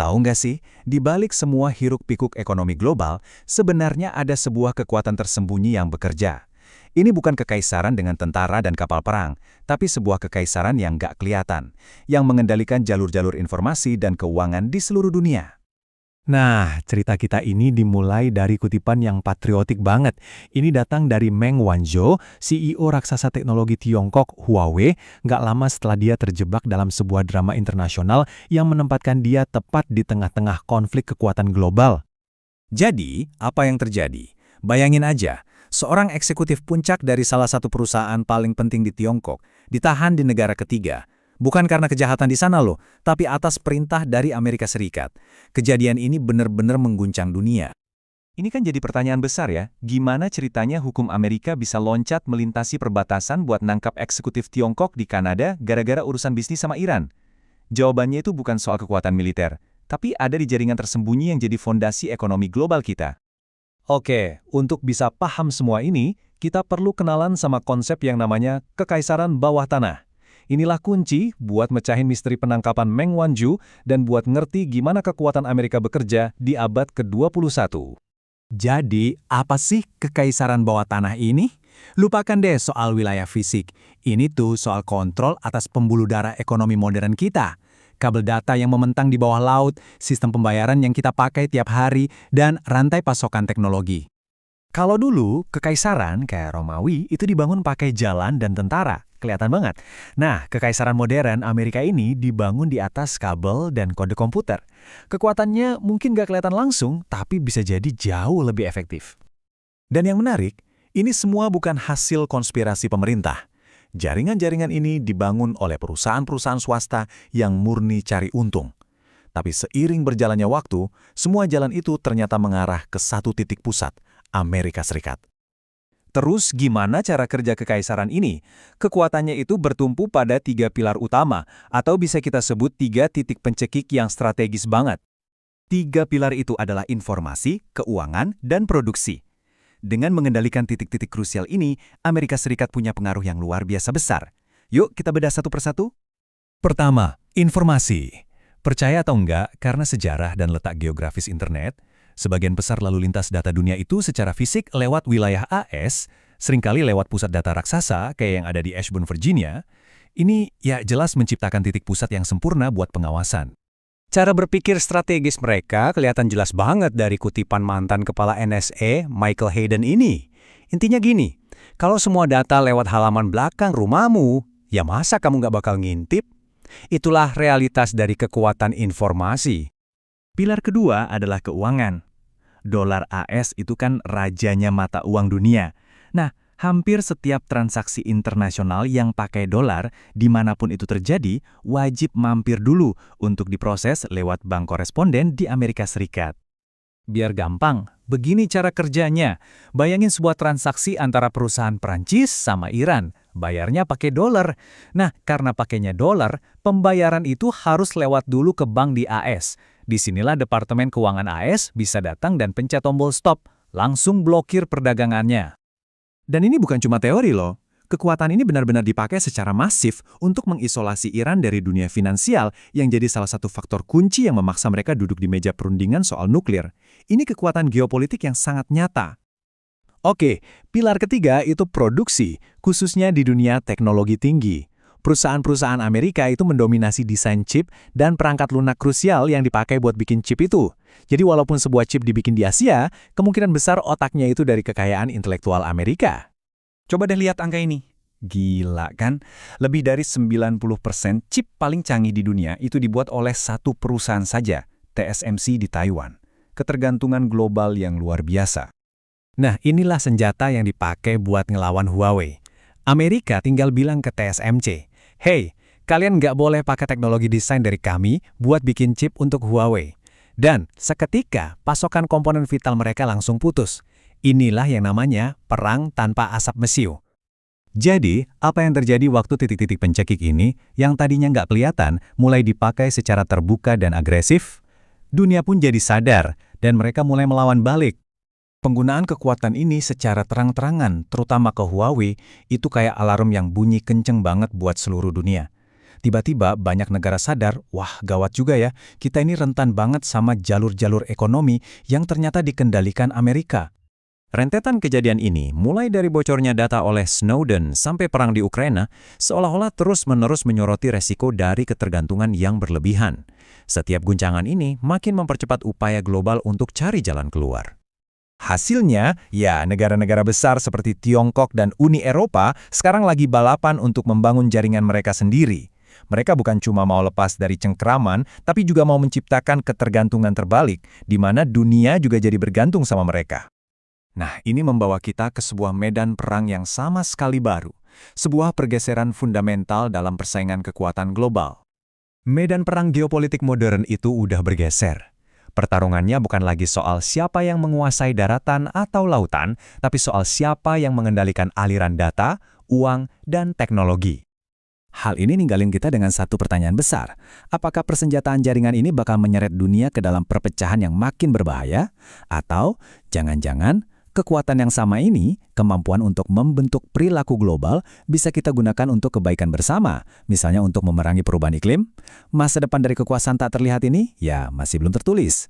Tahu nggak sih, di balik semua hiruk-pikuk ekonomi global, sebenarnya ada sebuah kekuatan tersembunyi yang bekerja. Ini bukan kekaisaran dengan tentara dan kapal perang, tapi sebuah kekaisaran yang nggak kelihatan, yang mengendalikan jalur-jalur informasi dan keuangan di seluruh dunia. Nah, cerita kita ini dimulai dari kutipan yang patriotik banget. Ini datang dari Meng Wanzhou, CEO raksasa teknologi Tiongkok Huawei, nggak lama setelah dia terjebak dalam sebuah drama internasional yang menempatkan dia tepat di tengah-tengah konflik kekuatan global. Jadi, apa yang terjadi? Bayangin aja, seorang eksekutif puncak dari salah satu perusahaan paling penting di Tiongkok ditahan di negara ketiga. Bukan karena kejahatan di sana loh, tapi atas perintah dari Amerika Serikat. Kejadian ini benar-benar mengguncang dunia. Ini kan jadi pertanyaan besar ya, gimana ceritanya hukum Amerika bisa loncat melintasi perbatasan buat nangkap eksekutif Tiongkok di Kanada gara-gara urusan bisnis sama Iran? Jawabannya itu bukan soal kekuatan militer, tapi ada di jaringan tersembunyi yang jadi fondasi ekonomi global kita. Oke, untuk bisa paham semua ini, kita perlu kenalan sama konsep yang namanya kekaisaran bawah tanah. Inilah kunci buat mecahin misteri penangkapan Meng Wanzhou dan buat ngerti gimana kekuatan Amerika bekerja di abad ke-21. Jadi, apa sih kekaisaran bawah tanah ini? Lupakan deh soal wilayah fisik. Ini tuh soal kontrol atas pembuluh darah ekonomi modern kita. Kabel data yang membentang di bawah laut, sistem pembayaran yang kita pakai tiap hari, dan rantai pasokan teknologi. Kalau dulu, kekaisaran kayak Romawi itu dibangun pakai jalan dan tentara. Kelihatan banget. Nah, kekaisaran modern Amerika ini dibangun di atas kabel dan kode komputer. Kekuatannya mungkin nggak kelihatan langsung, tapi bisa jadi jauh lebih efektif. Dan yang menarik, ini semua bukan hasil konspirasi pemerintah. Jaringan-jaringan ini dibangun oleh perusahaan-perusahaan swasta yang murni cari untung. Tapi seiring berjalannya waktu, semua jalan itu ternyata mengarah ke satu titik pusat, Amerika Serikat. Terus gimana cara kerja kekaisaran ini? Kekuatannya itu bertumpu pada 3 pilar utama, atau bisa kita sebut 3 titik pencekik yang strategis banget. 3 pilar itu adalah informasi, keuangan, dan produksi. Dengan mengendalikan titik-titik krusial ini, Amerika Serikat punya pengaruh yang luar biasa besar. Yuk kita bedah satu persatu. Pertama, informasi. Percaya atau enggak, karena sejarah dan letak geografis internet, sebagian besar lalu lintas data dunia itu secara fisik lewat wilayah AS, seringkali lewat pusat data raksasa kayak yang ada di Ashburn, Virginia. Ini ya jelas menciptakan titik pusat yang sempurna buat pengawasan. Cara berpikir strategis mereka kelihatan jelas banget dari kutipan mantan kepala NSA, Michael Hayden ini. Intinya gini, kalau semua data lewat halaman belakang rumahmu, ya masa kamu nggak bakal ngintip? Itulah realitas dari kekuatan informasi. Pilar kedua adalah keuangan. Dolar AS itu kan rajanya mata uang dunia. Nah, hampir setiap transaksi internasional yang pakai dolar, dimanapun itu terjadi, wajib mampir dulu untuk diproses lewat bank koresponden di Amerika Serikat. Biar gampang, begini cara kerjanya. Bayangin sebuah transaksi antara perusahaan Prancis sama Iran. Bayarnya pakai dolar. Nah, karena pakainya dolar, pembayaran itu harus lewat dulu ke bank di AS. Disinilah Departemen Keuangan AS bisa datang dan pencet tombol stop, langsung blokir perdagangannya. Dan ini bukan cuma teori loh. Kekuatan ini benar-benar dipakai secara masif untuk mengisolasi Iran dari dunia finansial yang jadi salah satu faktor kunci yang memaksa mereka duduk di meja perundingan soal nuklir. Ini kekuatan geopolitik yang sangat nyata. Oke, pilar ketiga itu produksi, khususnya di dunia teknologi tinggi. Perusahaan-perusahaan Amerika itu mendominasi desain chip dan perangkat lunak krusial yang dipakai buat bikin chip itu. Jadi walaupun sebuah chip dibikin di Asia, kemungkinan besar otaknya itu dari kekayaan intelektual Amerika. Coba deh lihat angka ini. Gila kan? Lebih dari 90% chip paling canggih di dunia itu dibuat oleh satu perusahaan saja, TSMC di Taiwan. Ketergantungan global yang luar biasa. Nah, inilah senjata yang dipakai buat ngelawan Huawei. Amerika tinggal bilang ke TSMC, "Hey, kalian nggak boleh pakai teknologi desain dari kami buat bikin chip untuk Huawei." Dan seketika pasokan komponen vital mereka langsung putus. Inilah yang namanya perang tanpa asap mesiu. Jadi, apa yang terjadi waktu titik-titik pencekik ini, yang tadinya nggak kelihatan, mulai dipakai secara terbuka dan agresif? Dunia pun jadi sadar, dan mereka mulai melawan balik. Penggunaan kekuatan ini secara terang-terangan, terutama ke Huawei, itu kayak alarm yang bunyi kenceng banget buat seluruh dunia. Tiba-tiba banyak negara sadar, wah gawat juga ya, kita ini rentan banget sama jalur-jalur ekonomi yang ternyata dikendalikan Amerika. Rentetan kejadian ini, mulai dari bocornya data oleh Snowden sampai perang di Ukraina, seolah-olah terus-menerus menyoroti resiko dari ketergantungan yang berlebihan. Setiap guncangan ini makin mempercepat upaya global untuk cari jalan keluar. Hasilnya, ya negara-negara besar seperti Tiongkok dan Uni Eropa sekarang lagi balapan untuk membangun jaringan mereka sendiri. Mereka bukan cuma mau lepas dari cengkeraman, tapi juga mau menciptakan ketergantungan terbalik, di mana dunia juga jadi bergantung sama mereka. Nah, ini membawa kita ke sebuah medan perang yang sama sekali baru. Sebuah pergeseran fundamental dalam persaingan kekuatan global. Medan perang geopolitik modern itu udah bergeser. Pertarungannya bukan lagi soal siapa yang menguasai daratan atau lautan, tapi soal siapa yang mengendalikan aliran data, uang, dan teknologi. Hal ini ninggalin kita dengan satu pertanyaan besar. Apakah persenjataan jaringan ini bakal menyeret dunia ke dalam perpecahan yang makin berbahaya? Atau jangan-jangan kekuatan yang sama ini, kemampuan untuk membentuk perilaku global, bisa kita gunakan untuk kebaikan bersama, misalnya untuk memerangi perubahan iklim? Masa depan dari kekuasaan tak terlihat ini, ya masih belum tertulis.